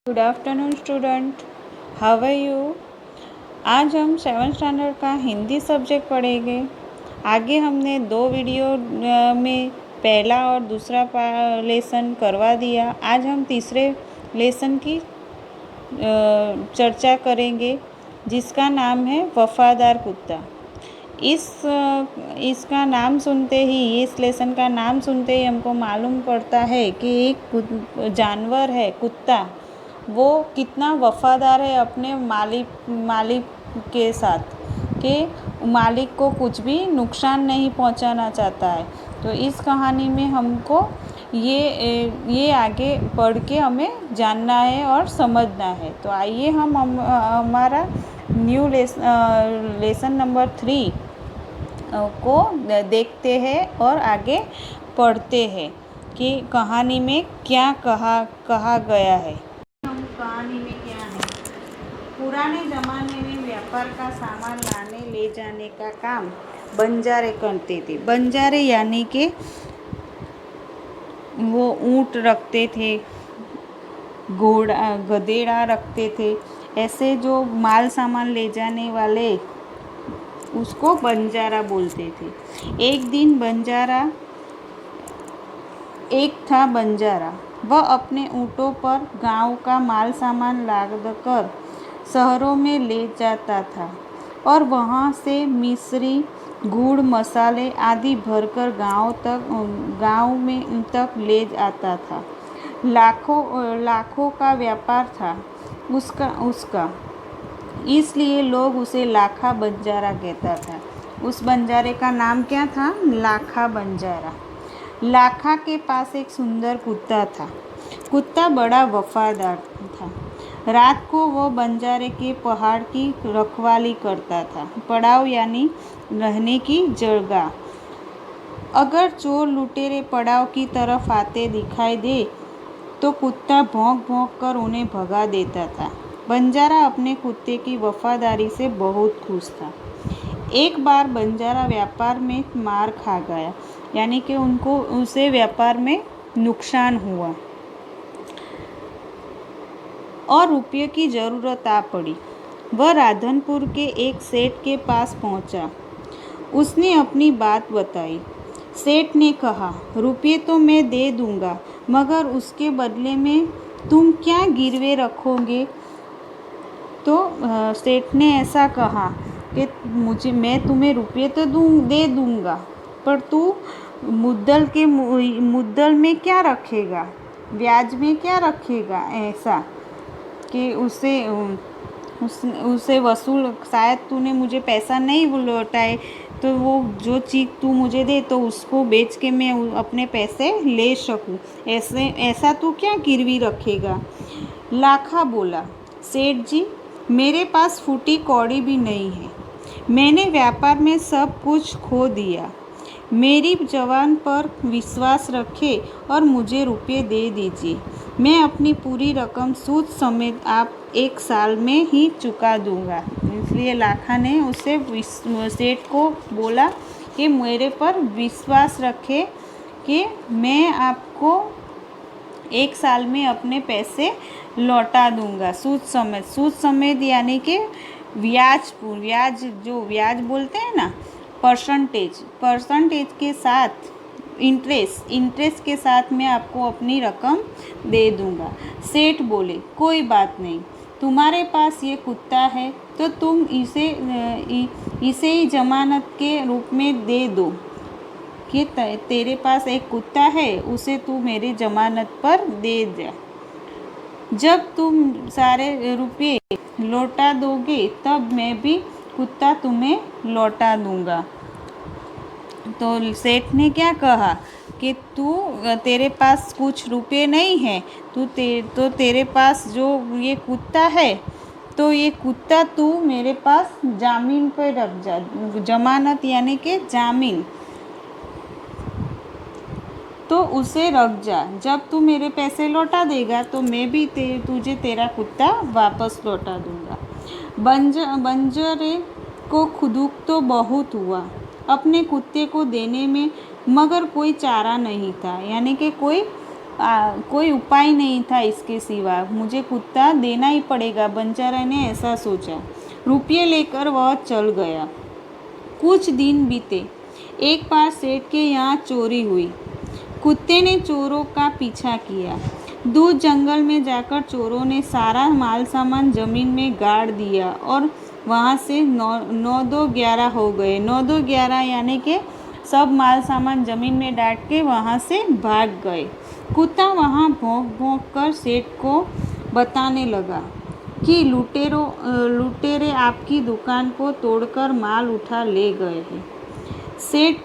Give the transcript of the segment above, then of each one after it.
Good afternoon student, how are you. आज हम 7th standard का हिंदी सब्जेक्ट पढ़ेंगे। आगे हमने 2 वीडियो में पहला और दूसरा लेसन करवा दिया। आज हम तीसरे लेसन की चर्चा करेंगे जिसका नाम है वफादार कुत्ता। इसका नाम सुनते ही, इस लेसन का नाम सुनते ही हमको मालूम पड़ता है कि एक जानवर है कुत्ता, वो कितना वफादार है अपने मालिक के साथ, कि मालिक को कुछ भी नुकसान नहीं पहुंचाना चाहता है। तो इस कहानी में हमको ये आगे पढ़ के हमें जानना है और समझना है। तो आइए हम हमारा न्यू लेसन नंबर 3 को देखते हैं और आगे पढ़ते हैं कि कहानी में क्या कहा गया है। कहानी में क्या है। पुराने ज़माने में व्यापार का सामान लाने ले जाने का काम बंजारे करते थे। बंजारे यानी कि वो ऊँट रखते थे, घोड़ा गधेड़ा रखते थे, ऐसे जो माल सामान ले जाने वाले उसको बंजारा बोलते थे। एक था बंजारा। वह अपने ऊँटों पर गांव का माल सामान लादकर शहरों में ले जाता था और वहां से मिश्री, गुड़, मसाले आदि भरकर गांव में तक ले आता था। लाखों का व्यापार था उसका, इसलिए लोग उसे लाखा बंजारा कहता था। उस बंजारे का नाम क्या था? लाखा बंजारा। लाखा के पास एक सुंदर कुत्ता था। कुत्ता बड़ा वफादार था। रात को वो बंजारे के पहाड़ की रखवाली करता था। पड़ाव यानी रहने की जगह। अगर चोर लुटेरे पड़ाव की तरफ आते दिखाई दे तो कुत्ता भौंक भौंक कर उन्हें भगा देता था। बंजारा अपने कुत्ते की वफादारी से बहुत खुश था। एक बार बंजारा व्यापार में मार खा गया, यानी कि उसे व्यापार में नुकसान हुआ और रुपये की ज़रूरत आ पड़ी। वह राधनपुर के एक सेठ के पास पहुंचा। उसने अपनी बात बताई। सेठ ने कहा, रुपये तो मैं दे दूंगा, मगर उसके बदले में तुम क्या गिरवे रखोगे? तो सेठ ने ऐसा कहा कि मैं तुम्हें रुपये तो दे दूंगा, पर तू मुद्दल में क्या रखेगा, ब्याज में क्या रखेगा? ऐसा कि उसे वसूल, शायद तूने मुझे पैसा नहीं लौटाए तो वो जो चीज़ तू मुझे दे तो उसको बेच के मैं अपने पैसे ले सकूं। ऐसा तू क्या गिरवी रखेगा? लाखा बोला, सेठ जी, मेरे पास फूटी कौड़ी भी नहीं है। मैंने व्यापार में सब कुछ खो दिया। मेरी जवान पर विश्वास रखे और मुझे रुपये दे दीजिए। मैं अपनी पूरी रकम सूद समेत आप 1 साल में ही चुका दूंगा। इसलिए लाखा ने उसे सेठ को बोला कि मेरे पर विश्वास रखे कि मैं आपको 1 साल में अपने पैसे लौटा दूंगा सूद समेत यानी कि ब्याज बोलते हैं ना, परसेंटेज के साथ, इंटरेस्ट के साथ मैं आपको अपनी रकम दे दूंगा। सेठ बोले, कोई बात नहीं, तुम्हारे पास ये कुत्ता है तो तुम इसे ही जमानत के रूप में दे दो कि तेरे पास एक कुत्ता है, उसे तू मेरी जमानत पर दे दे। जब तुम सारे रुपये लौटा दोगे तब मैं भी कुत्ता तुम्हें लौटा दूंगा। तो सेठ ने क्या कहा कि तेरे पास कुछ रुपये नहीं है, तो तेरे पास जो ये कुत्ता है, तो ये कुत्ता तू मेरे पास जामीन पर रख जा। जमानत यानी कि जामीन, तो उसे रख जा। जब तू मेरे पैसे लौटा देगा तो मैं भी तुझे तेरा कुत्ता वापस लौटा दूंगा। बंजरे को दुख तो बहुत हुआ अपने कुत्ते को देने में, मगर कोई चारा नहीं था, यानी कि कोई कोई उपाय नहीं था इसके सिवा, मुझे कुत्ता देना ही पड़ेगा। बंजारा ने ऐसा सोचा। रुपये लेकर वह चल गया। कुछ दिन बीते। एक बार सेठ के यहाँ चोरी हुई। कुत्ते ने चोरों का पीछा किया। दूर जंगल में जाकर चोरों ने सारा माल सामान जमीन में गाड़ दिया और वहाँ से 9-2-11 हो गए। 9-2-11 यानी कि सब माल सामान जमीन में डाल के वहाँ से भाग गए। कुत्ता वहाँ भौंक भौंक कर सेठ को बताने लगा कि लुटेरे आपकी दुकान को तोड़कर माल उठा ले गए हैं। सेठ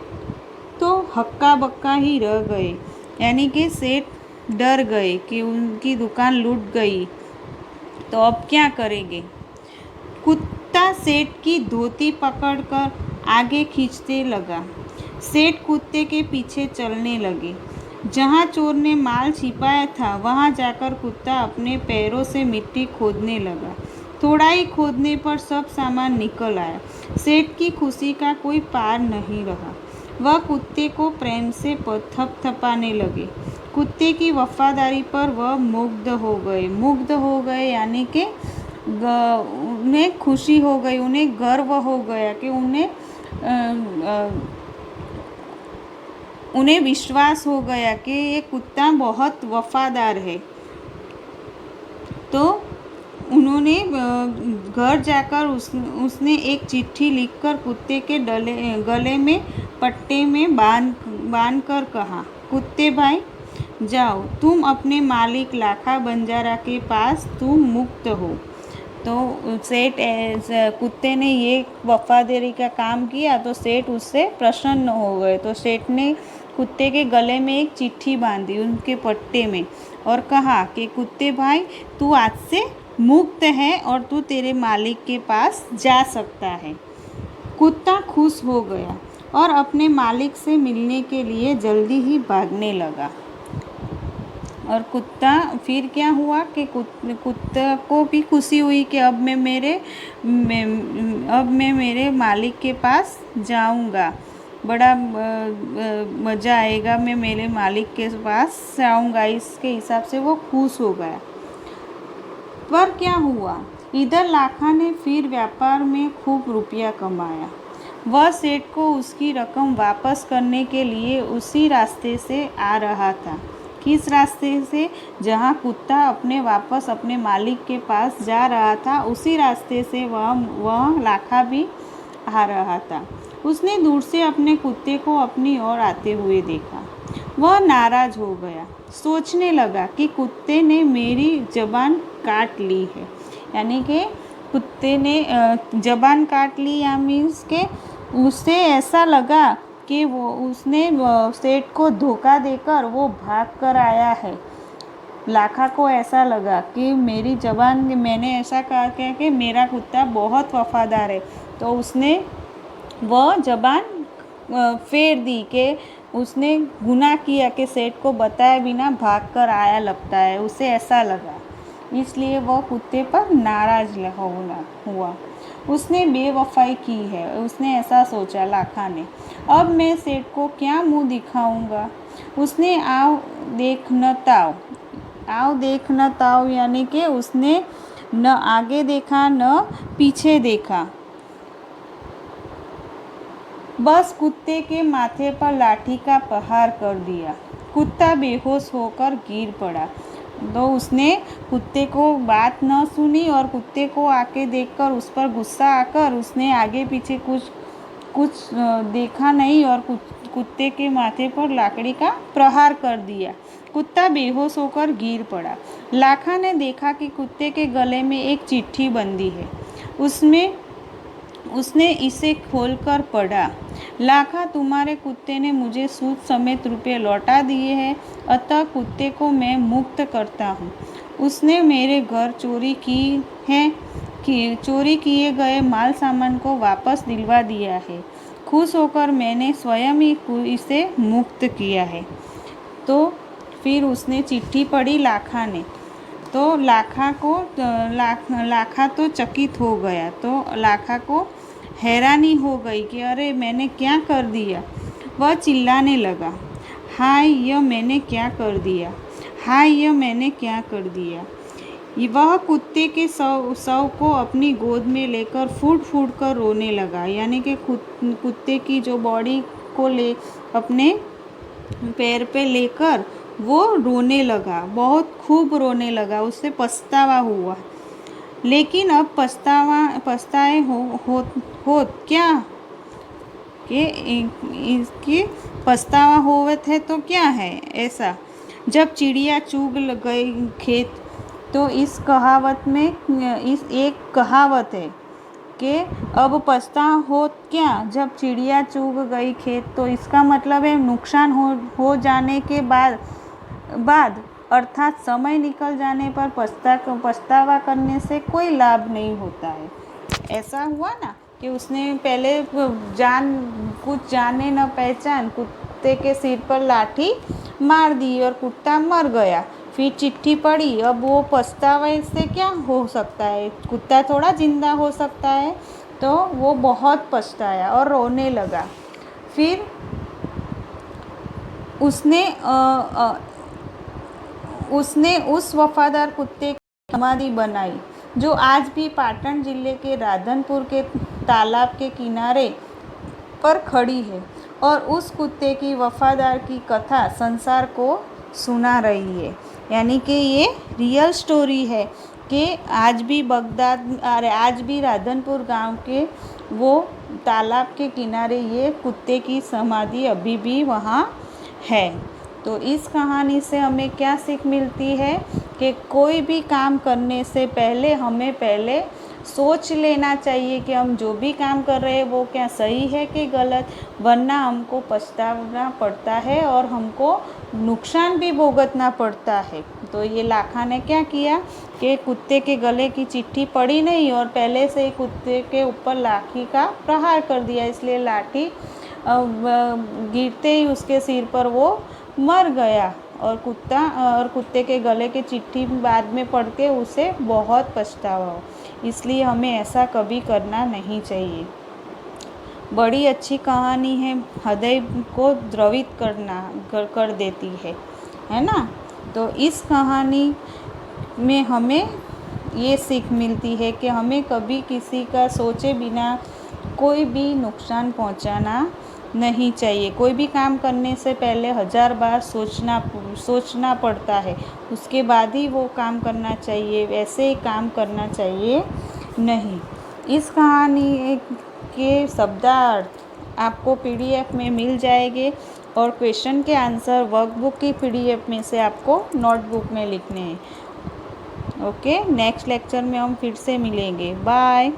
तो हक्का बक्का ही रह गए, यानी कि सेठ डर गए कि उनकी दुकान लूट गई, तो अब क्या करेंगे। कुत्ता सेठ की धोती पकड़कर आगे खींचते लगा। सेठ कुत्ते के पीछे चलने लगे। जहाँ चोर ने माल छिपाया था वहाँ जाकर कुत्ता अपने पैरों से मिट्टी खोदने लगा। थोड़ा ही खोदने पर सब सामान निकल आया। सेठ की खुशी का कोई पार नहीं रहा। वह कुत्ते को प्रेम से थपथपाने लगे। कुत्ते की वफादारी पर वह मुग्ध हो गए यानी कि उन्हें खुशी हो गई, उन्हें गर्व हो गया कि उन्हें विश्वास हो गया कि ये कुत्ता बहुत वफादार है। तो उन्होंने घर जाकर उसने एक चिट्ठी लिखकर कुत्ते के गले में पट्टे में बांध कर कहा, कुत्ते भाई जाओ, तुम अपने मालिक लाखा बंजारा के पास तुम मुक्त हो। तो सेठ कुत्ते ने ये वफादारी का काम किया तो सेठ उससे प्रसन्न हो गए। तो सेठ ने कुत्ते के गले में एक चिट्ठी बांधी उनके पट्टे में और कहा कि कुत्ते भाई तू आज से मुक्त है और तू तेरे मालिक के पास जा सकता है। कुत्ता खुश हो गया और अपने मालिक से मिलने के लिए जल्दी ही भागने लगा। और कुत्ता फिर क्या हुआ कि कुत्ता को भी खुशी हुई कि अब मैं मेरे मालिक के पास जाऊंगा, बड़ा मज़ा आएगा, मैं मेरे मालिक के पास जाऊंगा। इसके हिसाब से वो खुश हो गया। पर क्या हुआ, इधर लाखा ने फिर व्यापार में खूब रुपया कमाया। वह सेठ को उसकी रकम वापस करने के लिए उसी रास्ते से आ रहा था। किस रास्ते से? जहाँ कुत्ता वापस अपने मालिक के पास जा रहा था, उसी रास्ते से वह लाखा भी आ रहा था। उसने दूर से अपने कुत्ते को अपनी ओर आते हुए देखा। वह नाराज हो गया। सोचने लगा कि कुत्ते ने मेरी ज़बान काट ली है, यानी कि कुत्ते ने ज़बान काट ली, या मीन्स के उससे ऐसा लगा कि उसने सेठ को धोखा देकर वो भाग कर आया है। लाखा को ऐसा लगा कि मेरी ज़बान, मैंने ऐसा कहा कि मेरा कुत्ता बहुत वफादार है, तो उसने वह ज़बान फेर दी कि उसने गुनाह किया कि सेठ को बताए बिना भाग कर आया लगता है, उसे ऐसा लगा, इसलिए वह कुत्ते पर नाराज हुआ। उसने बेवफाई की है, उसने ऐसा सोचा लाखा ने। अब मैं सेठ को क्या मुंह दिखाऊंगा। उसने आओ देख न ताओ यानी कि उसने न आगे देखा न पीछे देखा, बस कुत्ते के माथे पर लाठी का प्रहार कर दिया। कुत्ता बेहोश होकर गिर पड़ा। तो उसने कुत्ते को बात न सुनी और कुत्ते को आके देखकर उस पर गुस्सा आकर उसने आगे पीछे कुछ देखा नहीं और कुत्ते के माथे पर लाकड़ी का प्रहार कर दिया। कुत्ता बेहोश होकर गिर पड़ा। लाखा ने देखा कि कुत्ते के गले में एक चिट्ठी बंधी है। उसने इसे खोलकर पढ़ा। लाखा, तुम्हारे कुत्ते ने मुझे सूद समेत रुपये लौटा दिए हैं, अतः कुत्ते को मैं मुक्त करता हूँ। उसने मेरे घर चोरी किए गए माल सामान को वापस दिलवा दिया है। खुश होकर मैंने स्वयं ही इसे मुक्त किया है। तो फिर उसने चिट्ठी पढ़ी लाखा ने, तो लाखा तो चकित हो गया। तो लाखा को हैरानी हो गई कि अरे मैंने क्या कर दिया। वह चिल्लाने लगा, हाय, यह मैंने क्या कर दिया। हाय, यह मैंने क्या कर दिया। वह कुत्ते के शव को अपनी गोद में लेकर फूट फूट कर रोने लगा। यानी कि कुत्ते की जो बॉडी को ले अपने पैर पे लेकर वो रोने लगा, बहुत खूब रोने लगा, उससे पछतावा हुआ। लेकिन अब पछताए हो क्या कि इसकी पछतावा होवे थे तो क्या है ऐसा। जब चिड़िया चुग गई खेत, तो इस कहावत में इस एक कहावत है कि अब पछता हो क्या, जब चिड़िया चुग गई खेत, तो इसका मतलब है नुकसान हो जाने के बाद अर्थात समय निकल जाने पर पछतावा करने से कोई लाभ नहीं होता है। ऐसा हुआ ना कि उसने पहले कुछ जाने न पहचान कुत्ते के सिर पर लाठी मार दी और कुत्ता मर गया। फिर चिट्ठी पड़ी, अब वो पछतावे से क्या हो सकता है, कुत्ता थोड़ा जिंदा हो सकता है। तो वो बहुत पछताया और रोने लगा। फिर उसने उस वफादार कुत्ते की समाधि बनाई, जो आज भी पाटन जिले के राधनपुर के तालाब के किनारे पर खड़ी है और उस कुत्ते की वफादार की कथा संसार को सुना रही है। यानी कि ये रियल स्टोरी है कि आज भी राधनपुर गांव के वो तालाब के किनारे ये कुत्ते की समाधि अभी भी वहाँ है। तो इस कहानी से हमें क्या सीख मिलती है कि कोई भी काम करने से पहले हमें पहले सोच लेना चाहिए कि हम जो भी काम कर रहे हैं वो क्या सही है कि गलत, वरना हमको पछताना पड़ता है और हमको नुकसान भी भुगतना पड़ता है। तो ये लाखा ने क्या किया कि कुत्ते के गले की चिट्ठी पड़ी नहीं और पहले से ही कुत्ते के ऊपर लाठी का प्रहार कर दिया, इसलिए लाठी गिरते ही उसके सिर पर वो मर गया और कुत्ते के गले की चिट्ठी बाद में पढ़ के उसे बहुत पछतावा हो। इसलिए हमें ऐसा कभी करना नहीं चाहिए। बड़ी अच्छी कहानी है, हृदय को द्रवित कर देती है ना। तो इस कहानी में हमें ये सीख मिलती है कि हमें कभी किसी का सोचे बिना कोई भी नुकसान पहुंचाना नहीं चाहिए। कोई भी काम करने से पहले 1000 बार सोचना पड़ता है, उसके बाद ही वो काम करना चाहिए, वैसे ही काम करना चाहिए नहीं। इस कहानी के शब्दार्थ आपको PDF में मिल जाएंगे और क्वेश्चन के आंसर वर्कबुक की PDF में से आपको नोटबुक में लिखने हैं। ओके, नेक्स्ट लेक्चर में हम फिर से मिलेंगे। बाय।